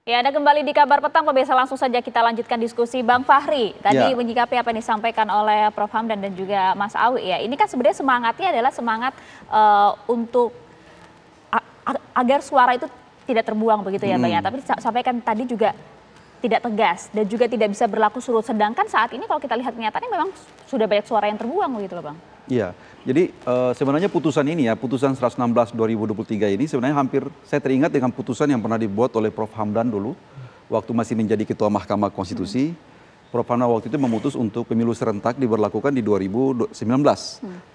Ya, Anda kembali di Kabar Petang, pemirsa. Langsung saja kita lanjutkan diskusi. Bang Fahri, tadi menyikapi apa yang disampaikan oleh Prof. Hamdan dan juga Mas Awi ya. Ini kan sebenarnya semangatnya adalah semangat untuk agar suara itu tidak terbuang begitu ya Bang ya. Tapi sampaikan tadi juga tidak tegas dan juga tidak bisa berlaku surut. Sedangkan saat ini kalau kita lihat kenyataannya memang sudah banyak suara yang terbuang begitu loh Bang. Iya, jadi sebenarnya putusan ini ya, putusan 116/2023 ini sebenarnya hampir saya teringat dengan putusan yang pernah dibuat oleh Prof. Hamdan dulu, waktu masih menjadi Ketua Mahkamah Konstitusi. Prof. Hamdan waktu itu memutus untuk pemilu serentak diberlakukan di 2019,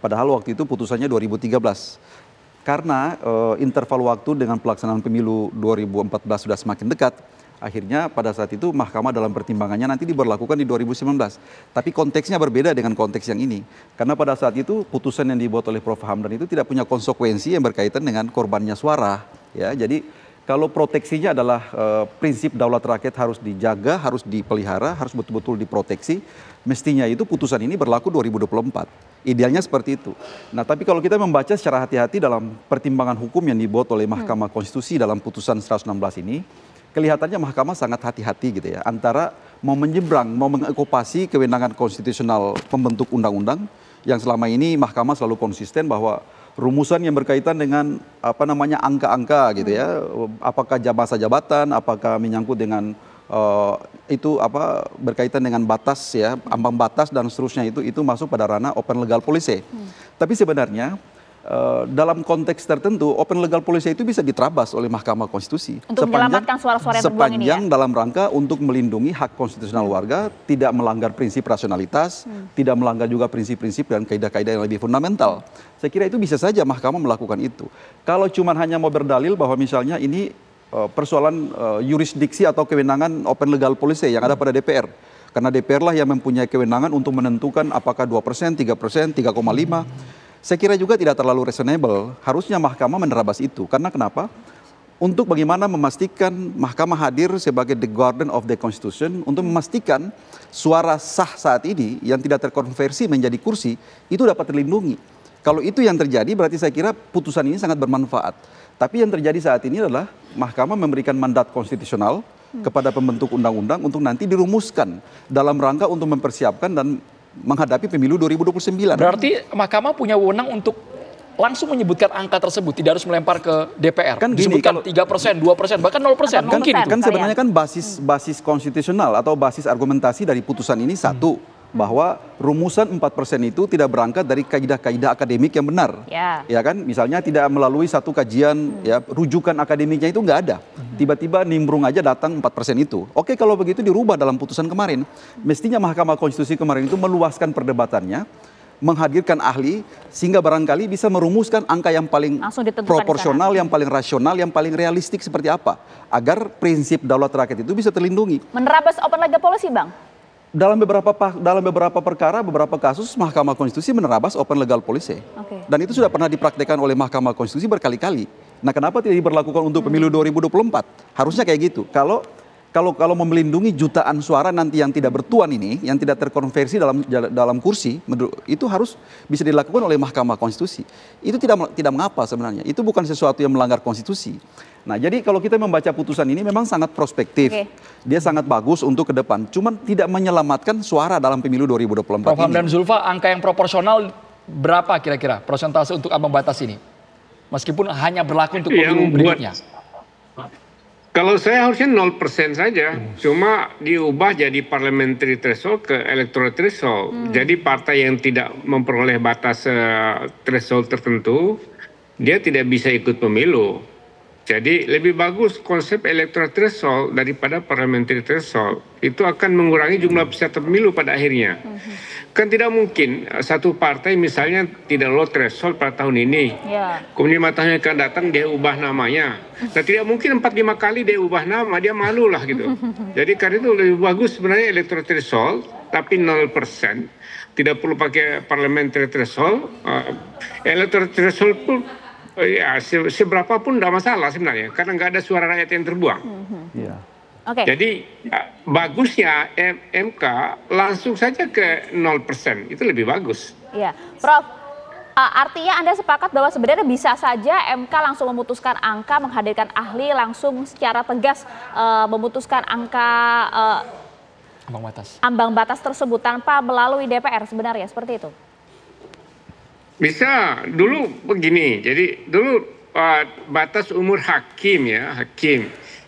padahal waktu itu putusannya 2013. Karena interval waktu dengan pelaksanaan pemilu 2014 sudah semakin dekat, akhirnya pada saat itu mahkamah dalam pertimbangannya nanti diberlakukan di 2019. Tapi konteksnya berbeda dengan konteks yang ini. Karena pada saat itu putusan yang dibuat oleh Prof. Hamdan itu tidak punya konsekuensi yang berkaitan dengan korbannya suara. Ya, jadi kalau proteksinya adalah prinsip daulat rakyat harus dijaga, harus dipelihara, harus betul-betul diproteksi, mestinya itu putusan ini berlaku 2024. Idealnya seperti itu. Nah, tapi kalau kita membaca secara hati-hati dalam pertimbangan hukum yang dibuat oleh Mahkamah Konstitusi dalam putusan 116 ini, kelihatannya mahkamah sangat hati-hati gitu ya, antara mau menyeberang, mau mengokupasi kewenangan konstitusional pembentuk undang-undang yang selama ini mahkamah selalu konsisten bahwa rumusan yang berkaitan dengan angka-angka gitu ya, apakah masa jabatan, apakah menyangkut dengan berkaitan dengan batas ya, ambang batas dan seterusnya itu masuk pada ranah open legal policy. Tapi sebenarnya dalam konteks tertentu, open legal policy itu bisa diterabas oleh Mahkamah Konstitusi. Untuk menyelamatkan suara-suara yang terbuang ini ya? Sepanjang dalam rangka untuk melindungi hak konstitusional warga, tidak melanggar prinsip rasionalitas, tidak melanggar juga prinsip-prinsip dan kaidah-kaidah yang lebih fundamental. Saya kira itu bisa saja Mahkamah melakukan itu. Kalau cuma hanya mau berdalil bahwa misalnya ini persoalan yurisdiksi atau kewenangan open legal policy yang ada pada DPR. Karena DPR lah yang mempunyai kewenangan untuk menentukan apakah 2%, 3%, 3,5%. Saya kira juga tidak terlalu reasonable. Harusnya mahkamah menerabas itu. Karena kenapa? Untuk bagaimana memastikan mahkamah hadir sebagai the guardian of the constitution untuk memastikan suara sah saat ini yang tidak terkonversi menjadi kursi itu dapat terlindungi. Kalau itu yang terjadi berarti saya kira putusan ini sangat bermanfaat. Tapi yang terjadi saat ini adalah mahkamah memberikan mandat konstitusional kepada pembentuk undang-undang untuk nanti dirumuskan dalam rangka untuk mempersiapkan dan menghadapi pemilu 2029. Berarti mahkamah punya wewenang untuk langsung menyebutkan angka tersebut, tidak harus melempar ke DPR. Kan gini, disebutkan 3%, 2%, bahkan 0%. Mungkin itu. Kan sebenarnya kan basis konstitusional atau basis argumentasi dari putusan ini satu, bahwa rumusan 4% itu tidak berangkat dari kaidah-kaidah akademik yang benar. Ya kan, misalnya tidak melalui satu kajian ya, rujukan akademiknya itu nggak ada. Tiba-tiba nimbrung aja datang 4% itu. Oke, kalau begitu dirubah dalam putusan kemarin. Mestinya Mahkamah Konstitusi kemarin itu meluaskan perdebatannya, menghadirkan ahli sehingga barangkali bisa merumuskan angka yang paling proporsional, yang paling rasional, yang paling realistik seperti apa agar prinsip daulat rakyat itu bisa terlindungi. Menerabas open legal policy, Bang? Dalam beberapa perkara, beberapa kasus Mahkamah Konstitusi menerabas open legal policy. Dan itu sudah pernah dipraktekkan oleh Mahkamah Konstitusi berkali-kali. Nah, kenapa tidak diberlakukan untuk pemilu 2024? Harusnya kayak gitu. Kalau melindungi jutaan suara nanti yang tidak bertuan ini, yang tidak terkonversi dalam kursi, itu harus bisa dilakukan oleh Mahkamah Konstitusi. Itu tidak mengapa sebenarnya. Itu bukan sesuatu yang melanggar konstitusi. Nah, jadi kalau kita membaca putusan ini memang sangat prospektif. Dia sangat bagus untuk ke depan. Cuman tidak menyelamatkan suara dalam pemilu 2024 Prof. Hamdan Zulfa, angka yang proporsional berapa kira-kira persentase untuk ambang batas ini? Meskipun hanya berlaku untuk pemilu berikutnya. Kalau saya harusnya 0% saja, cuma diubah jadi parliamentary threshold ke electoral threshold. Jadi partai yang tidak memperoleh batas threshold tertentu, dia tidak bisa ikut pemilu. Jadi lebih bagus konsep electoral threshold daripada parliamentary threshold. Itu akan mengurangi jumlah peserta pemilu pada akhirnya. Kan tidak mungkin satu partai misalnya tidak lolos threshold pada tahun ini. Kemudian 5 tahun yang akan datang dia ubah namanya. Nah, tidak mungkin 4-5 kali dia ubah nama, dia malu lah gitu. Jadi karena itu lebih bagus sebenarnya electoral threshold, tapi 0%. Tidak perlu pakai parliamentary threshold. Electoral threshold pun ya seberapa pun tidak masalah sebenarnya, karena nggak ada suara rakyat yang terbuang. Jadi bagusnya MK langsung saja ke 0%, itu lebih bagus. Iya, Prof. Artinya Anda sepakat bahwa sebenarnya bisa saja MK langsung memutuskan angka, menghadirkan ahli langsung secara tegas memutuskan angka ambang batas tersebut tanpa melalui DPR sebenarnya, seperti itu? Bisa, dulu begini, jadi dulu batas umur hakim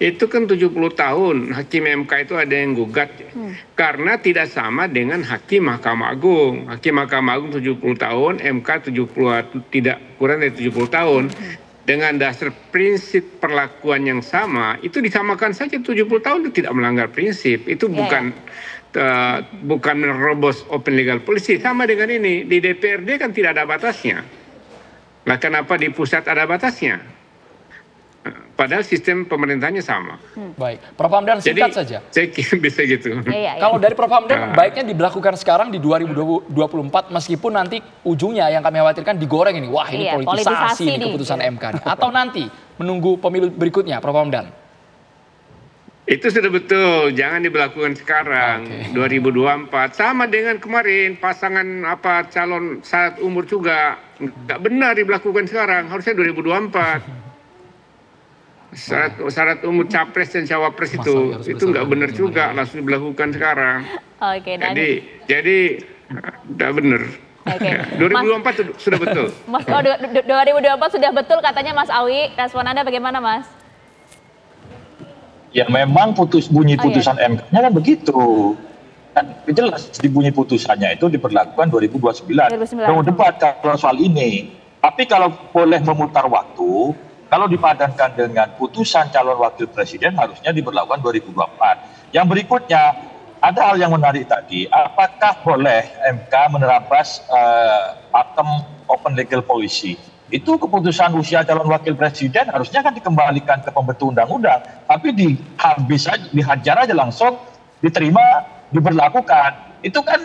itu kan 70 tahun, hakim MK itu ada yang gugat karena tidak sama dengan hakim Mahkamah Agung. Hakim Mahkamah Agung 70 tahun, MK 70 tidak kurang dari 70 tahun. Dengan dasar prinsip perlakuan yang sama, itu disamakan saja 70 tahun itu tidak melanggar prinsip. Itu bukan bukan menerobos open legal policy. Sama dengan ini, di DPRD kan tidak ada batasnya. Lah kenapa di pusat ada batasnya? Padahal sistem pemerintahnya sama. Baik, Prof. Hamdan singkat saja. Saya kira bisa gitu. Kalau dari Prof. Hamdan, baiknya diberlakukan sekarang di 2024 meskipun nanti ujungnya yang kami khawatirkan digoreng ini. Wah, ini politisasi ini keputusan MK. Atau nanti menunggu pemilu berikutnya, Prof. Hamdan? Itu sudah betul, jangan diberlakukan sekarang. 2024 sama dengan kemarin pasangan calon syarat umur juga nggak benar diberlakukan sekarang, harusnya 2024. Syarat umur capres dan cawapres itu nggak benar juga, langsung diberlakukan sekarang. Jadi nggak benar. 2024 sudah betul. Mas, 2024 sudah betul katanya Mas Awi. Respon Anda bagaimana, Mas? Ya memang bunyi putusan MK-nya kan begitu. Kan jelas di bunyi putusannya itu diberlakukan 2029. Mau debat kalau soal ini. Tapi kalau boleh memutar waktu, kalau dipadankan dengan putusan calon wakil presiden harusnya diberlakukan 2024. Yang berikutnya, ada hal yang menarik tadi. Apakah boleh MK menerabas pakem open legal policy? Itu keputusan usia calon wakil presiden harusnya kan dikembalikan ke pembentuk undang-undang. Tapi dihajar aja langsung, diterima, diberlakukan. Itu kan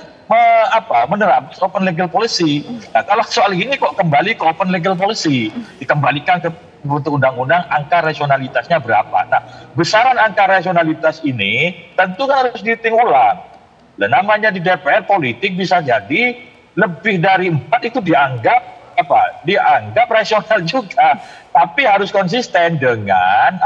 menerabas open legal policy. Nah, kalau soal ini kok kembali ke open legal policy, dikembalikan ke pembentuk undang-undang, angka rasionalitasnya berapa? Nah, besaran angka rasionalitas ini tentu kan harus dihitung ulang. Dan namanya di DPR politik bisa jadi lebih dari 4 itu dianggap dianggap rasional juga, tapi harus konsisten dengan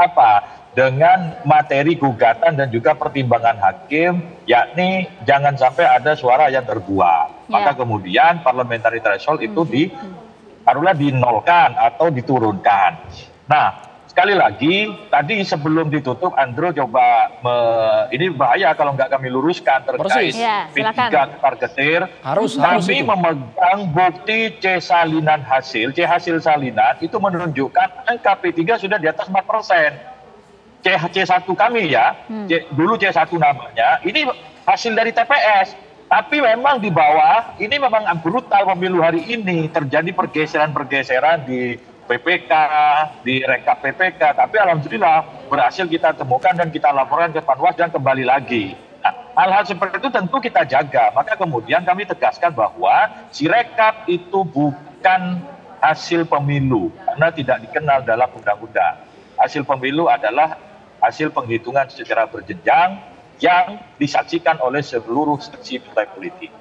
dengan materi gugatan dan juga pertimbangan hakim, yakni jangan sampai ada suara yang terbuang. Maka kemudian parliamentary threshold itu taruhlah dinolkan atau diturunkan. Nah, sekali lagi tadi sebelum ditutup Andro coba ini bahaya kalau nggak kami luruskan terkait P3 targetir. Kami memegang bukti C hasil salinan itu menunjukkan angka P3 sudah di atas 4%. C1 kami dulu C1 namanya, ini hasil dari TPS. Tapi memang di bawah, ini memang brutal pemilu hari ini. Terjadi pergeseran-pergeseran di PPK, di rekap PPK. Tapi alhamdulillah berhasil kita temukan dan kita laporkan ke Panwas dan kembali lagi. Nah, hal-hal seperti itu tentu kita jaga. Maka kemudian kami tegaskan bahwa si rekap itu bukan hasil pemilu. Karena tidak dikenal dalam undang-undang. Hasil pemilu adalah hasil penghitungan secara berjenjang yang disaksikan oleh seluruh seksi partai politik.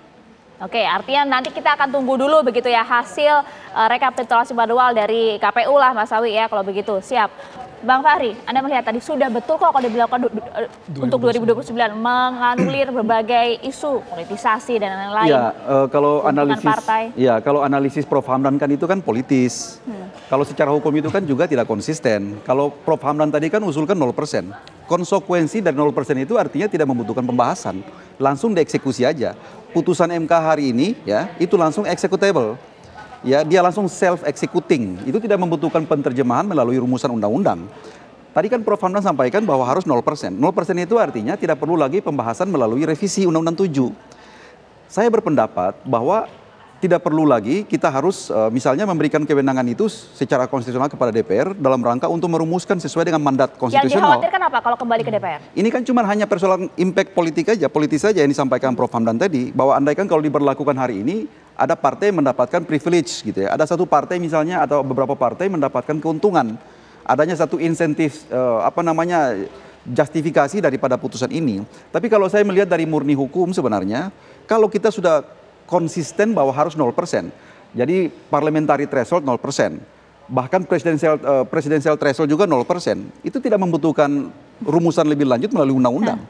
Oke, artinya nanti kita akan tunggu dulu begitu ya hasil rekapitulasi manual dari KPU lah Mas Awi ya kalau begitu. Siap. Bang Fahri, Anda melihat tadi sudah betul kok kalau diberlakukan untuk 2029 menganulir berbagai isu politisasi dan lain-lain. Ya, kalau analisis Prof Hamdan kan itu kan politis. Kalau secara hukum itu kan juga tidak konsisten. Kalau Prof Hamdan tadi kan usulkan 0%. Konsekuensi dari 0% itu artinya tidak membutuhkan pembahasan. Langsung dieksekusi aja. Putusan MK hari ini ya, itu langsung executable. Ya, dia langsung self-executing. Itu tidak membutuhkan penerjemahan melalui rumusan undang-undang. Tadi kan Prof Hamdan sampaikan bahwa harus 0%. 0% itu artinya tidak perlu lagi pembahasan melalui revisi Undang-Undang 7. Saya berpendapat bahwa tidak perlu lagi kita harus misalnya memberikan kewenangan itu secara konstitusional kepada DPR dalam rangka untuk merumuskan sesuai dengan mandat konstitusional. Yang dikhawatirkan apa kalau kembali ke DPR? Ini kan cuma hanya persoalan impact politik aja, politis saja yang disampaikan Prof Hamdan tadi, bahwa andaikan kalau diberlakukan hari ini ada partai mendapatkan privilege gitu ya. Ada satu partai misalnya atau beberapa partai mendapatkan keuntungan. Adanya satu insentif justifikasi daripada putusan ini. Tapi kalau saya melihat dari murni hukum sebenarnya, kalau kita sudah konsisten bahwa harus 0%. Jadi parliamentary threshold 0%. Bahkan presidential threshold juga 0%. Itu tidak membutuhkan rumusan lebih lanjut melalui undang-undang.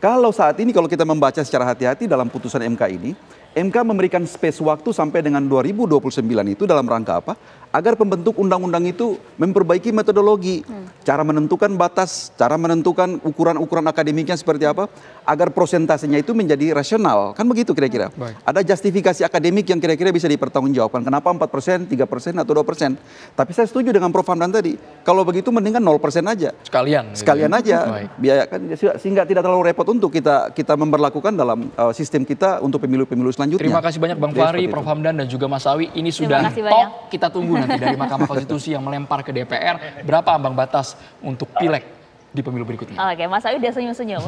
Kalau saat ini kalau kita membaca secara hati-hati dalam putusan MK ini, MK memberikan space waktu sampai dengan 2029 itu dalam rangka apa? Agar pembentuk undang-undang itu memperbaiki metodologi, cara menentukan batas, cara menentukan ukuran-ukuran akademiknya seperti apa, agar prosentasenya itu menjadi rasional. Kan begitu kira-kira. Ada justifikasi akademik yang kira-kira bisa dipertanggungjawabkan. Kenapa 4%, 3% atau 2%. Tapi saya setuju dengan Prof. Hamdan tadi. Kalau begitu mendingan 0% aja. Sekalian aja. Biaya kan sehingga tidak terlalu repot untuk kita memberlakukan dalam sistem kita untuk pemilu-pemilu selanjutnya. Terima kasih banyak Bang Fahri, Prof. Hamdan dan juga Mas Awi. Ini sudah top. Kita tunggu nanti dari Mahkamah Konstitusi yang melempar ke DPR berapa ambang batas untuk pileg di pemilu berikutnya. Oke, Mas Awi udah senyum-senyum.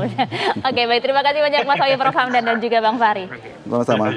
Oke, baik, terima kasih banyak Mas Awi, Prof. Hamdan dan juga Bang Fahri. Sama-sama.